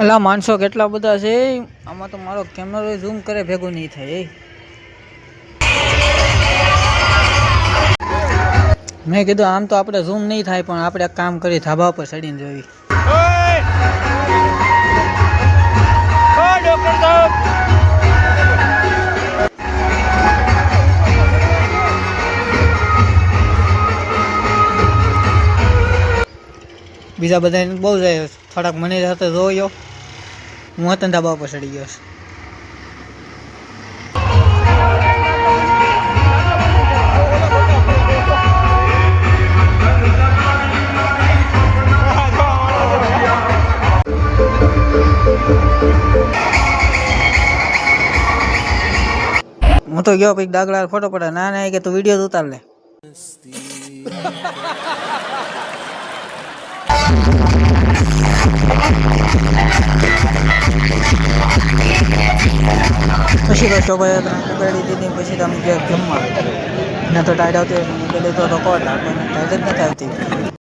અલા માણસો કેટલા બધા છે આમાં તો મારો કેમેરો ઝૂમ કરે ભેગું નહીં થાય. મેં કીધું આમ તો આપણે ઝૂમ નહીં થાય પણ આપણે કામ કરી ધાબા પર ચડીને જોઈ. બીજા બધા બહુ જાય થોડાક મને સાથે જોયો હું હતા ધાબા પર ચડી ગયો. હું તો ગયો પછી ડાગલા ફોટો પડે ના ના કે તું વિડીયો ઉતાર લે. પછી તો શોભાયાત્રા પકડી દીધી પછી તમે જમવા ન તો ટાઈડ આવતી પેલી તો કોટ આપણને ટાઈડ જ નથી આવતી.